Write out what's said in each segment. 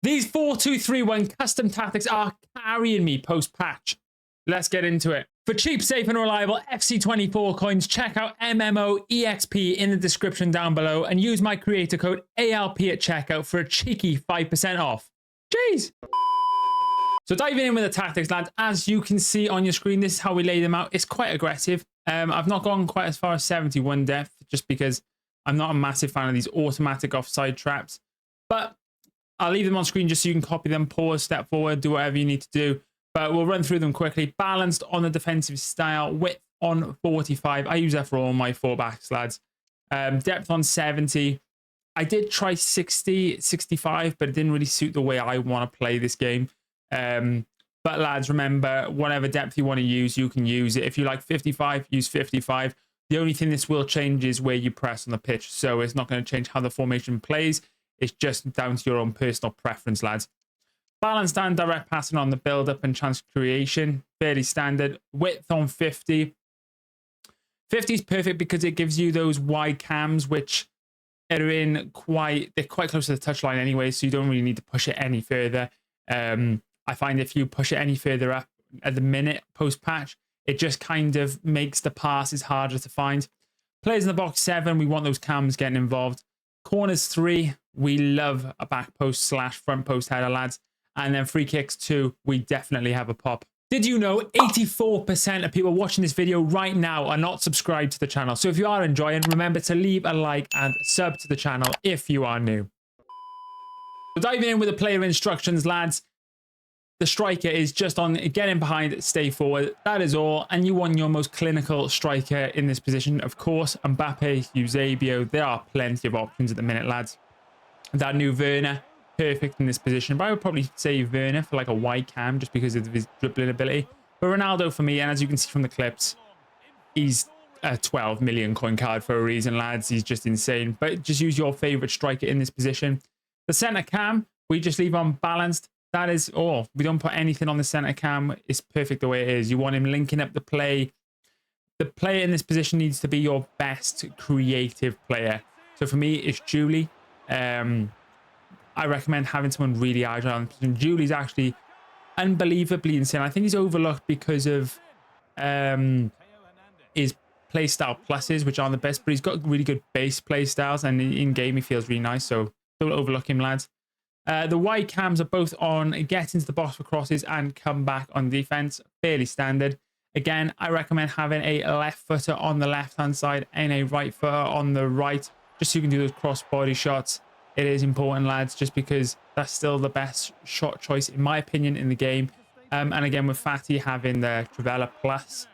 These 4-2-3-1 custom tactics are carrying me post-patch. Let's get into it. For cheap, safe, and reliable FC24 coins, check out MMOEXP in the description down below and use my creator code AYYLP at checkout for a cheeky 5% off. Jeez! So diving in with the tactics, lads, as you can see on your screen, this is how we lay them out. It's quite aggressive. I've not gone quite as far as 71 depth just because I'm not a massive fan of these automatic offside traps. But I'll leave them on screen just so you can copy them, pause, step forward, do whatever you need to do. But we'll run through them quickly. Balanced on the defensive style, width on 45. I use that for all my fullbacks, lads. Depth on 70. I did try 60, 65, but it didn't really suit the way I want to play this game. But lads, remember, whatever depth you want to use, you can use it. If you like 55, use 55. The only thing this will change is where you press on the pitch. So it's not going to change how the formation plays. It's just down to your own personal preference, lads. Balanced and direct passing on the build-up and chance creation. Fairly standard. Width on 50. 50 is perfect because it gives you those wide cams, which are they're quite close to the touchline anyway, so you don't really need to push it any further. I find if you push it any further up at the minute post-patch, it just kind of makes the passes harder to find. Players in the box 7, we want those cams getting involved. Corners 3, we love a back post / front post header, lads. And then free kicks 2, we definitely have a pop. Did you know 84% of people watching this video right now are not subscribed to the channel? So if you are enjoying, remember to leave a like and sub to the channel if you are new. So diving in with the player instructions, lads. The striker is just on getting behind, stay forward. That is all. And you want your most clinical striker in this position. Of course, Mbappe, Eusebio. There are plenty of options at the minute, lads. That new Werner, perfect in this position. But I would probably say Werner for like a wide cam just because of his dribbling ability. But Ronaldo for me, and as you can see from the clips, he's a 12 million coin card for a reason, lads. He's just insane. But just use your favorite striker in this position. The center cam, we just leave on balanced. That is all. We don't put anything on the center cam. It's perfect the way it is. You want him linking up the play. The player in this position needs to be your best creative player. So for me, it's Julie. I recommend having someone really agile. And Julie's actually unbelievably insane. I think he's overlooked because of his play style pluses, which aren't the best, but he's got really good base play styles, and in game he feels really nice. So don't overlook him, lads. The wide cams are both on get into the box for crosses and come back on defense. Fairly standard. Again, I recommend having a left footer on the left hand side and a right footer on the right, just so you can do those cross body shots. It is important, lads, just because that's still the best shot choice, in my opinion, in the game. And again, with Fatty having the Trivela Plus,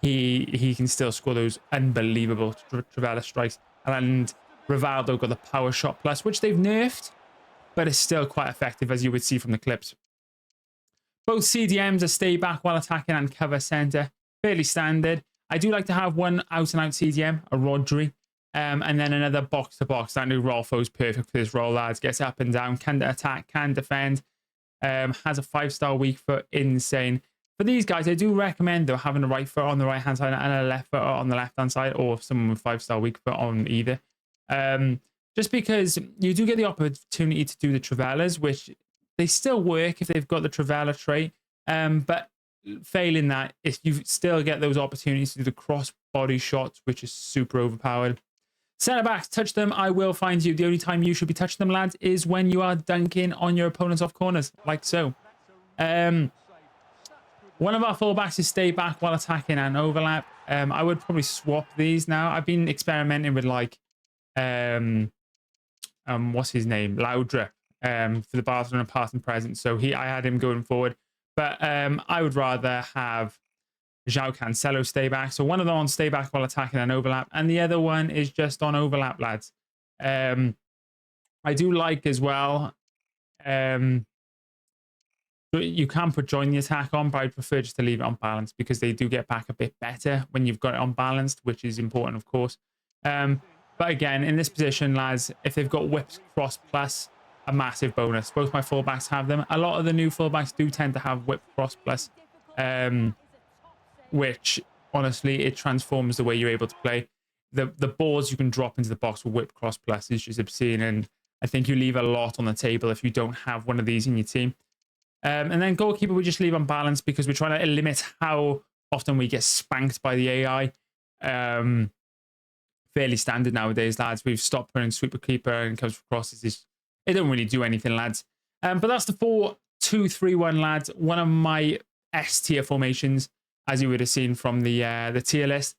he can still score those unbelievable Trivela strikes. And Rivaldo got the Power Shot Plus, which they've nerfed, but it's still quite effective, as you would see from the clips. Both CDMs are stay back while attacking and cover center. Fairly standard. I do like to have one out-and-out CDM, a Rodri, and then another box-to-box. That new Rolfo's perfect for this role, lads. Gets up and down, can attack, can defend, has a 5-star weak foot, insane. For these guys, I do recommend, though, having a right foot on the right-hand side and a left foot on the left-hand side, or someone with 5-star weak foot on either. Just because you do get the opportunity to do the Trivelas, which they still work if they've got the Trivela trait. But failing that, if you still get those opportunities to do the cross body shots, which is super overpowered. Centre backs, touch them, I will find you. The only time you should be touching them, lads, is when you are dunking on your opponents off corners, like so. One of our fullbacks is stay back while attacking and overlap. I would probably swap these now. I've been experimenting with like what's his name, Laudrup, for the Barcelona past and present. So I had him going forward, but I would rather have João Cancelo stay back. So one of them on stay back while attacking and overlap, and the other one is just on overlap, lads. I do like as well. You can put join the attack on, but I'd prefer just to leave it on balance because they do get back a bit better when you've got it on balanced, which is important, of course. But again, in this position, lads, if they've got whipped cross plus, a massive bonus. Both my fullbacks have them. A lot of the new fullbacks do tend to have whipped cross plus, which honestly, it transforms the way you're able to play. The balls you can drop into the box with whipped cross plus is just obscene, and I think you leave a lot on the table if you don't have one of these in your team. And then goalkeeper, we just leave on balance because we're trying to limit how often we get spanked by the AI. Fairly standard nowadays, lads. We've stopped putting sweeper keeper and comes for crosses. It don't really do anything, lads. But that's the 4-2-3-1, lads. One of my S tier formations, as you would have seen from the tier list.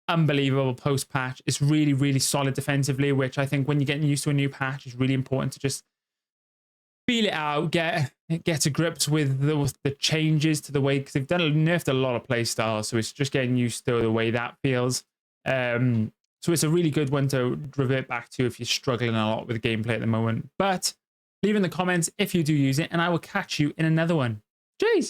Unbelievable post patch. It's really, really solid defensively, which I think when you're getting used to a new patch, is really important to just feel it out, get to grips with the changes to the way, because they've nerfed a lot of play styles, so it's just getting used to the way that feels. So it's a really good one to revert back to if you're struggling a lot with gameplay at the moment. But leave in the comments if you do use it, and I will catch you in another one. Jeez.